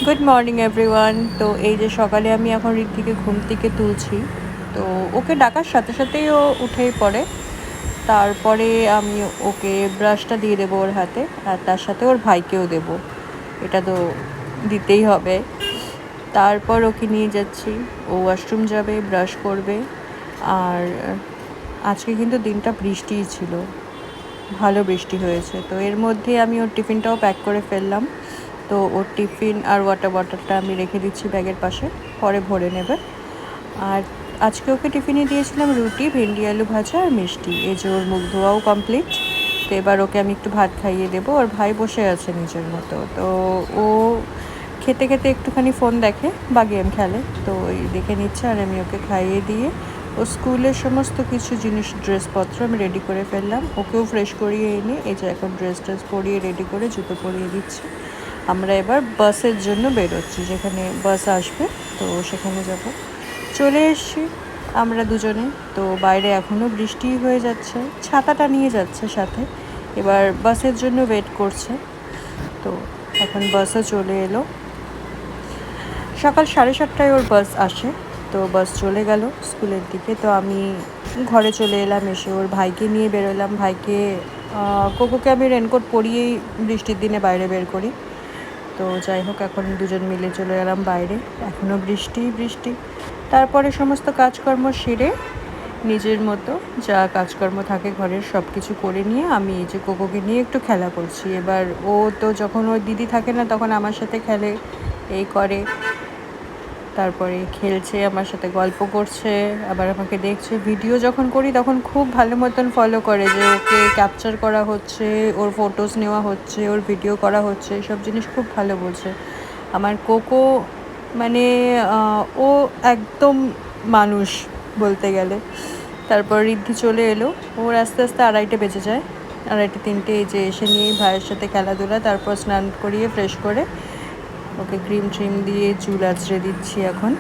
Good morning everyone. তো এই যে সকালে আমি এখন ঋদ্ধিকে ঘুম থেকে তুলছি। তো ওকে ডাকার সাথে সাথেই ও উঠেই পড়ে। তারপরে আমি ওকে ব্রাশটা দিয়ে দেবো ওর হাতে, আর তার সাথে ওর ভাইকেও দেবো, এটা তো দিতেই হবে। তারপর ওকে নিয়ে যাচ্ছি, ও ওয়াশরুম যাবে, ব্রাশ করবে। আর আজকে কিন্তু দিনটা বৃষ্টিই ছিল, ভালো বৃষ্টি হয়েছে। তো এর মধ্যে আমি ওর টিফিনটাও প্যাক করে ফেললাম। তো ওর টিফিন আর ওয়াটার বটলটা আমি রেখে দিচ্ছি ব্যাগের পাশে, পরে ভরে নেবে। আর আজকে ওকে টিফিনে দিয়েছিলাম রুটি, ভেন্ডি আলু ভাজা আর মিষ্টি। এই যে ওর মুখ ধোয়াও কমপ্লিট। তো এবার ওকে আমি একটু ভাত খাইয়ে দেবো। ওর ভাই বসে আছে নিজের মতো, তো ও খেতে খেতে একটুখানি ফোন দেখে বা গেম খেলে, তো ওই দেখে নিচ্ছে। আর আমি ওকে খাইয়ে দিয়ে ও স্কুলের সমস্ত কিছু জিনিস, ড্রেসপত্র আমি রেডি করে ফেললাম। ওকেও ফ্রেশ করিয়ে এনে এই যে এখন ড্রেস পরিয়ে রেডি করে জুতো পরিয়ে দিচ্ছি। আমরা এবার বাসের জন্য বেরোচ্ছি, যেখানে বাস আসবে তো সেখানে যাব। চলে এসছি আমরা দুজনে। তো বাইরে এখনও বৃষ্টি হয়ে যাচ্ছে, ছাতাটা নিয়ে যাচ্ছে সাথে। এবার বাসের জন্য ওয়েট করছে। তো এখন বাসও চলে এলো। সকাল 7:30টায় ওর বাস আসে। তো বাস চলে গেল স্কুলের দিকে। তো আমি ঘরে চলে এলাম, এসে ওর ভাইকে নিয়ে বেরোলাম। ভাইকে কোকোকে আমি রেনকোট পরিয়েই বৃষ্টির দিনে বাইরে বের করি। তো যাই হোক, এখন দুজন মিলে চলে গেলাম বাইরে, এখনও বৃষ্টি। তারপরে সমস্ত কাজকর্ম সেরে নিজের মতো যা কাজকর্ম থাকে ঘরের সব কিছু করে নিয়ে আমি এই যে কোকোকে নিয়ে একটু খেলা করছি। এবার ও তো যখন ওর দিদি থাকে না তখন আমার সাথে খেলে, এই করে। তারপরে খেলছে, আমার সাথে গল্প করছে, আবার আমাকে দেখছে। ভিডিও যখন করি তখন খুব ভালো মতন ফলো করে যে ওকে ক্যাপচার করা হচ্ছে, ওর ফটোস নেওয়া হচ্ছে, ওর ভিডিও করা হচ্ছে, সব জিনিস খুব ভালো বোঝে আমার কোকো। মানে ও একদম মানুষ বলতে গেলে। তারপর ঋদ্ধি চলে এলো, ওর আস্তে আস্তে 2:30 বেজে যায়, 2:30-3টে। এই যে এসে নিয়ে ভাইয়ের সাথে খেলাধুলা, তারপর স্নান করিয়ে ফ্রেশ করে ওকে ক্রিম দিয়ে চুল আঁচড়ে দিচ্ছি এখন।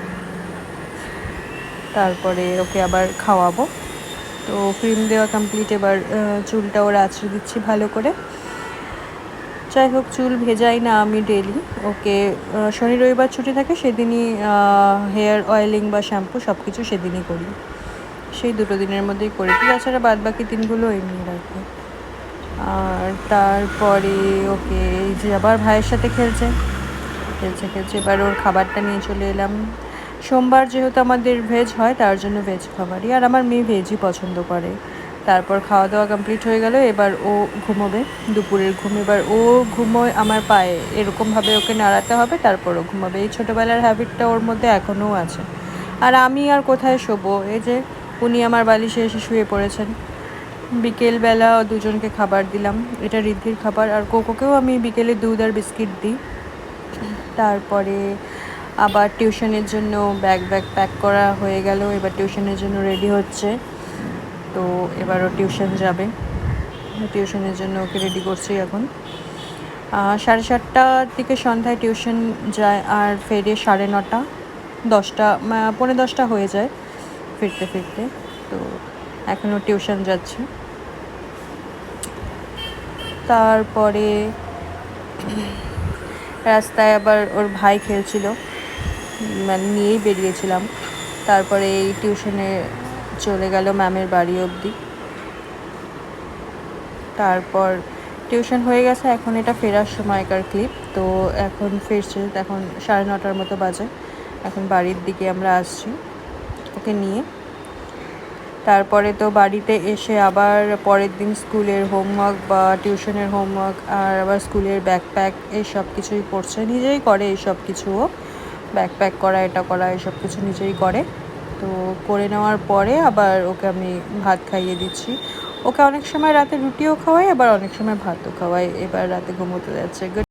তারপরে ওকে আবার খাওয়াবো। তো ক্রিম দেওয়া কমপ্লিট, এবার চুলটা ওরা আঁচড়ে দিচ্ছি ভালো করে। যাই হোক, চুল ভেজাই না আমি ডেলি। ওকে শনি রবিবার ছুটি থাকে, সেদিনই হেয়ার অয়েলিং বা শ্যাম্পু সব কিছু সেদিনই করি, সেই 2 দিনের মধ্যেই করি। তাছাড়া বাদ বাকি দিনগুলো এমনি রাখি। আর তারপরে ওকে যে আবার ভাইয়ের সাথে খেলছে এবার ওর খাবারটা নিয়ে চলে এলাম। সোমবার যেহেতু আমাদের ভেজ হয়, তার জন্য ভেজ খাবারই, আর আমার মেয়ে ভেজই পছন্দ করে। তারপর খাওয়া দাওয়া কমপ্লিট হয়ে গেল, এবার ও ঘুমোবে, দুপুরের ঘুম। এবার ও ঘুমোয় আমার পায়ে, এরকমভাবে ওকে নাড়াতে হবে, তারপর ও ঘুমাবে। এই ছোটোবেলার হ্যাবিটটা ওর মধ্যে এখনও আছে। আর আমি আর কোথায় শোবো, এই যে উনি আমার বালিশে এসে শুয়ে পড়েছেন। বিকেলবেলা দুজনকে খাবার দিলাম, এটা ঋদ্ধির খাবার। আর কোকোকেও আমি বিকেলে দুধ আর বিস্কিট দিই। তারপরে আবার টিউশনের জন্য ব্যাগ প্যাক করা হয়ে গেল। এবার টিউশনের জন্য রেডি হচ্ছে। তো এবারও টিউশন যাবে, টিউশনের জন্য ওকে রেডি করছি এখন। 7:30টার দিকে সন্ধ্যায় টিউশন যায়, আর ফেরে 9:30, 10টা, 10:45 হয়ে যায় ফিরতে। তো এখনও টিউশন যাচ্ছে। তারপরে রাস্তায় আবার ওর ভাই খেলছিল, মানে নিয়েই বেরিয়েছিলাম। তারপরে এই টিউশনে চলে গেল ম্যামের বাড়ি অবধি। তারপর টিউশন হয়ে গেছে, এখন এটা ফেরার সময়কার ক্লিপ। তো এখন ফিরছে, এখন 9:30 মতো বাজে। এখন বাড়ির দিকে আমরা আসছি ওকে নিয়ে। তারপরে তো বাড়িতে এসে আবার পরের দিন স্কুলের হোমওয়ার্ক বা টিউশনের হোমওয়ার্ক, আর আবার স্কুলের ব্যাকপ্যাক, এই সব কিছুই করছে, নিজেই করে এই সব কিছুও। ব্যাকপ্যাক করা, এটা করা, এসব কিছু নিজেই করে। তো করে নেওয়ার পরে আবার ওকে আমি ভাত খাইয়ে দিচ্ছি। ওকে অনেক সময় রাতে রুটিও খাওয়াই, আবার অনেক সময় ভাতও খাওয়াই। এবার রাতে ঘুমোতে যাচ্ছে।